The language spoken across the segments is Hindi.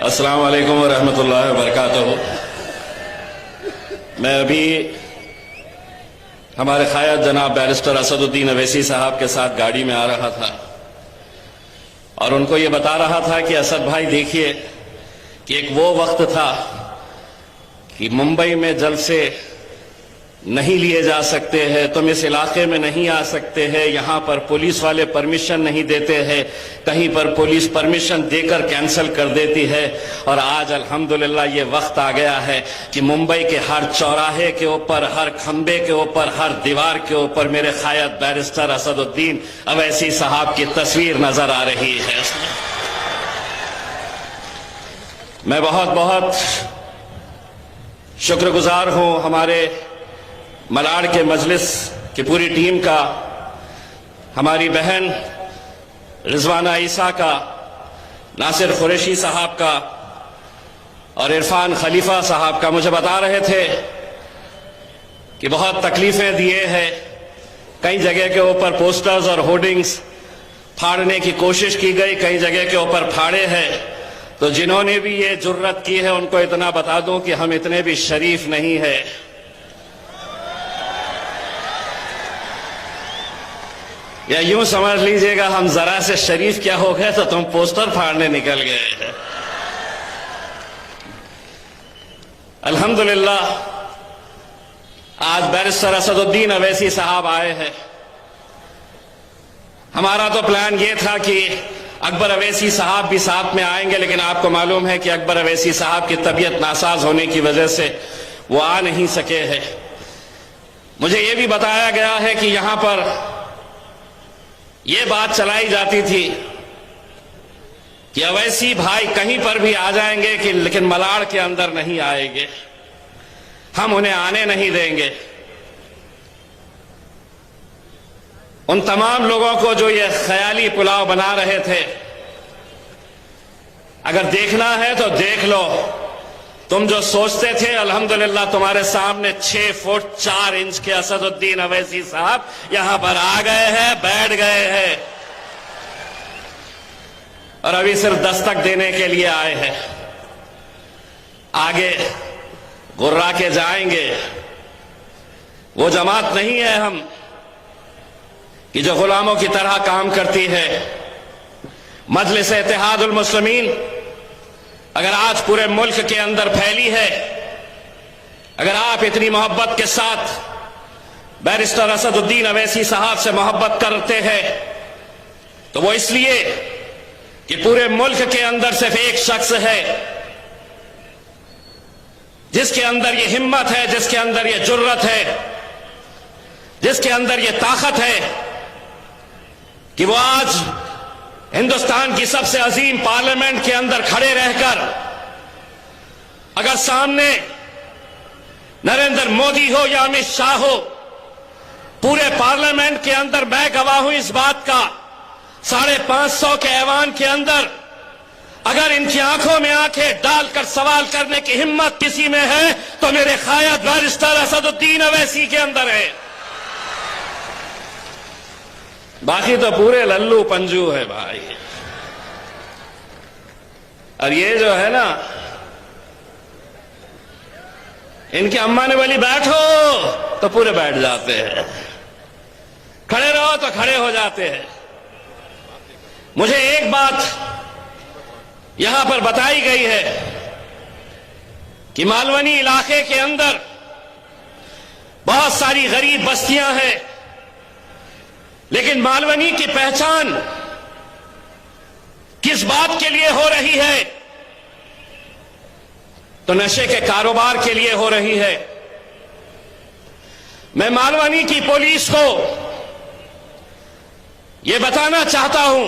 अस्सलाम वालेकुम वरहमतुल्लाहि वबरकातुहू। मैं अभी हमारे क़ायद जनाब बैरिस्टर असदुद्दीन अवैसी साहब के साथ गाड़ी में आ रहा था और उनको ये बता रहा था कि असद भाई देखिए कि एक वो वक्त था कि मुंबई में जलसे नहीं लिए जा सकते हैं, तुम इस इलाके में नहीं आ सकते हैं, यहां पर पुलिस वाले परमिशन नहीं देते हैं, कहीं पर पुलिस परमिशन देकर कैंसिल कर देती है। और आज अल्हम्दुलिल्लाह ये वक्त आ गया है कि मुंबई के हर चौराहे के ऊपर, हर खंबे के ऊपर, हर दीवार के ऊपर मेरे क़ायद बैरिस्टर असदुद्दीन अवैसी साहब की तस्वीर नजर आ रही है। मैं बहुत बहुत शुक्रगुजार हूं हमारे मलाड के मजलिस की पूरी टीम का, हमारी बहन रिजवाना ईसा का, नासिर कुरैशी साहब का और इरफान खलीफा साहब का। मुझे बता रहे थे कि बहुत तकलीफें दिए हैं, कई जगह के ऊपर पोस्टर्स और होर्डिंग्स फाड़ने की कोशिश की गई, कई जगह के ऊपर फाड़े हैं। तो जिन्होंने भी ये जुर्रत की है उनको इतना बता दूं कि हम इतने भी शरीफ नहीं है। या यूं समझ लीजिएगा हम जरा से शरीफ क्या हो गए तो तुम पोस्टर फाड़ने निकल गए। अल्हम्दुलिल्लाह आज बैरिस्टर असदुद्दीन अवैसी साहब आए हैं। हमारा तो प्लान ये था कि अकबर अवैसी साहब भी साथ में आएंगे, लेकिन आपको मालूम है कि अकबर अवैसी साहब की तबीयत नासाज होने की वजह से वो आ नहीं सके हैं। मुझे ये भी बताया गया है कि यहां पर यह बात चलाई जाती थी कि अवैसी भाई कहीं पर भी आ जाएंगे कि लेकिन मलाड के अंदर नहीं आएंगे, हम उन्हें आने नहीं देंगे। उन तमाम लोगों को जो ये ख्याली पुलाव बना रहे थे, अगर देखना है तो देख लो। तुम जो सोचते थे, अल्हम्दुलिल्लाह तुम्हारे सामने 6 फुट 4 इंच के असदुद्दीन अवैसी साहब यहां पर आ गए हैं, बैठ गए हैं और अभी सिर्फ दस्तक देने के लिए आए हैं। आगे गुर्रा के जाएंगे। वो जमात नहीं है हम कि जो गुलामों की तरह काम करती है। मजलिस इत्तेहादुल मुस्लिमीन अगर आज पूरे मुल्क के अंदर फैली है, अगर आप इतनी मोहब्बत के साथ बैरिस्टर असदुद्दीन अवैसी साहब से मोहब्बत करते हैं तो वो इसलिए कि पूरे मुल्क के अंदर सिर्फ एक शख्स है जिसके अंदर ये हिम्मत है, जिसके अंदर ये जुर्रत है, जिसके अंदर ये ताकत है कि वो आज हिंदुस्तान की सबसे अजीम पार्लियामेंट के अंदर खड़े रहकर अगर सामने नरेंद्र मोदी हो या अमित शाह हो, पूरे पार्लियामेंट के अंदर मैं गवाह हूं इस बात का, 550 के ऐवान के अंदर अगर इनकी आंखों में आंखें डालकर सवाल करने की हिम्मत किसी में है तो मेरे क़ायद बैरिस्टर असदुद्दीन अवैसी के अंदर है। बाकी तो पूरे लल्लू पंजू है भाई। और ये जो है ना, इनकी अम्मा ने बोली बैठो तो पूरे बैठ जाते हैं, खड़े रहो तो खड़े हो जाते हैं। मुझे एक बात यहां पर बताई गई है कि मालवनी इलाके के अंदर बहुत सारी गरीब बस्तियां हैं, लेकिन मालवनी की पहचान किस बात के लिए हो रही है? तो नशे के कारोबार के लिए हो रही है। मैं मालवनी की पुलिस को यह बताना चाहता हूं,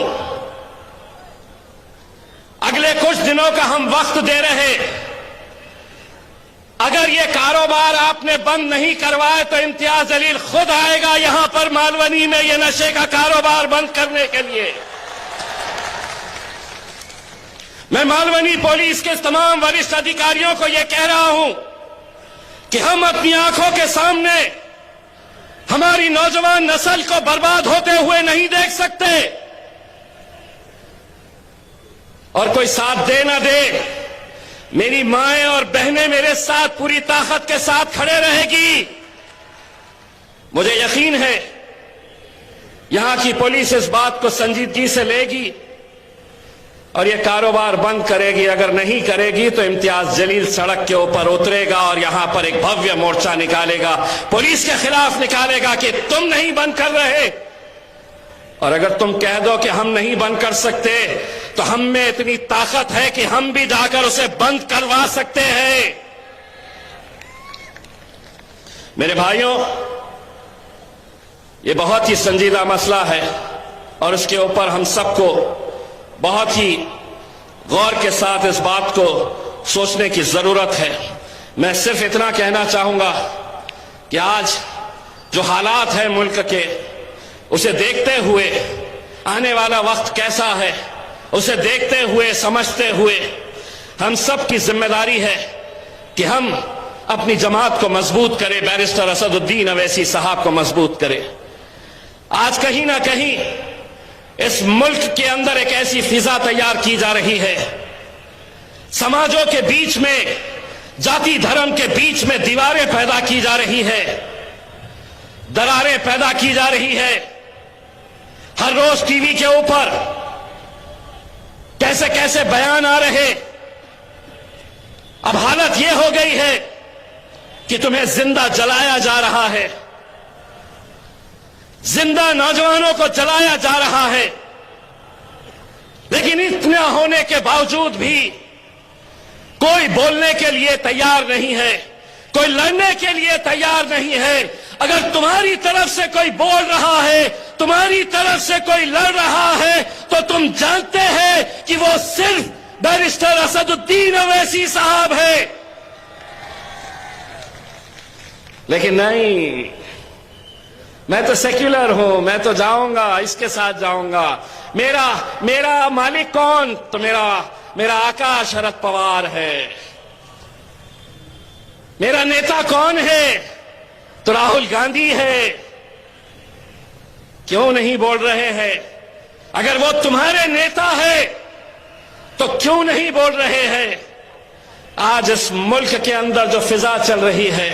अगले कुछ दिनों का हम वक्त दे रहे, अगर ये कारोबार आपने बंद नहीं करवाए तो इम्तियाज जलील खुद आएगा यहां पर मालवनी में ये नशे का कारोबार बंद करने के लिए। मैं मालवनी पुलिस के तमाम वरिष्ठ अधिकारियों को यह कह रहा हूं कि हम अपनी आंखों के सामने हमारी नौजवान नस्ल को बर्बाद होते हुए नहीं देख सकते। और कोई साथ दे ना दे, मेरी माएं और बहनें मेरे साथ पूरी ताकत के साथ खड़े रहेगी। मुझे यकीन है यहां की पुलिस इस बात को संजीदगी से लेगी और यह कारोबार बंद करेगी। अगर नहीं करेगी तो इम्तियाज जलील सड़क के ऊपर उतरेगा और यहां पर एक भव्य मोर्चा निकालेगा, पुलिस के खिलाफ निकालेगा कि तुम नहीं बंद कर रहे। और अगर तुम कह दो कि हम नहीं बंद कर सकते तो हम में इतनी ताकत है कि हम भी जाकर उसे बंद करवा सकते हैं। मेरे भाइयों, ये बहुत ही संजीदा मसला है और उसके ऊपर हम सबको बहुत ही गौर के साथ इस बात को सोचने की जरूरत है। मैं सिर्फ इतना कहना चाहूंगा कि आज जो हालात है मुल्क के, उसे देखते हुए आने वाला वक्त कैसा है, उसे देखते हुए समझते हुए हम सब की जिम्मेदारी है कि हम अपनी जमात को मजबूत करें, बैरिस्टर असदुद्दीन अवैसी साहब को मजबूत करें। आज कहीं ना कहीं इस मुल्क के अंदर एक ऐसी फिजा तैयार की जा रही है, समाजों के बीच में, जाति धर्म के बीच में दीवारें पैदा की जा रही है, दरारें पैदा की जा रही है। हर रोज टीवी के ऊपर कैसे कैसे बयान आ रहे। अब हालत यह हो गई है कि तुम्हें जिंदा जलाया जा रहा है, जिंदा नौजवानों को जलाया जा रहा है। लेकिन इतना होने के बावजूद भी कोई बोलने के लिए तैयार नहीं है, कोई लड़ने के लिए तैयार नहीं है। अगर तुम्हारी तरफ से कोई बोल रहा है, तुम्हारी तरफ से कोई लड़ रहा है, तो तुम जानते हैं कि वो सिर्फ बैरिस्टर असदुद्दीन अवैसी साहब है। लेकिन नहीं, मैं तो सेक्युलर हूं, मैं तो जाऊंगा, इसके साथ जाऊंगा। मेरा मालिक कौन? तो मेरा आका शरद पवार है। मेरा नेता कौन है? तो राहुल गांधी है। क्यों नहीं बोल रहे हैं? अगर वो तुम्हारे नेता है तो क्यों नहीं बोल रहे हैं? आज इस मुल्क के अंदर जो फिजा चल रही है,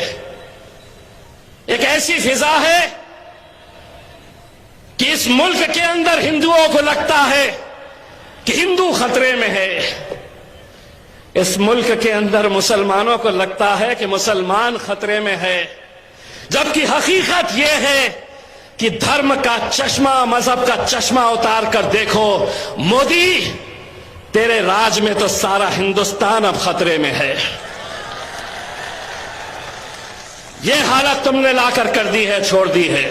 एक ऐसी फिजा है कि इस मुल्क के अंदर हिंदुओं को लगता है कि हिंदू खतरे में है। इस मुल्क के अंदर मुसलमानों को लगता है कि मुसलमान खतरे में है। जबकि हकीकत यह है कि धर्म का चश्मा, मजहब का चश्मा उतार कर देखो, मोदी, तेरे राज में तो सारा हिंदुस्तान अब खतरे में है। यह हालत तुमने लाकर कर दी है, छोड़ दी है।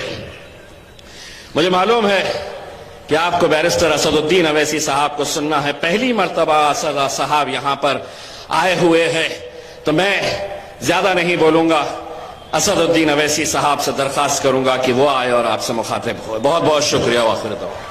मुझे मालूम है कि आपको बैरिस्टर असदुद्दीन अवैसी साहब को सुनना है। पहली मर्तबा असद साहब यहां पर आए हुए हैं, तो मैं ज्यादा नहीं बोलूंगा। असदुद्दीन अवैसी साहब से दरखास्त करूंगा कि वो आए और आपसे मुखातिब हो। बहुत बहुत शुक्रिया। वाखिर दुआ।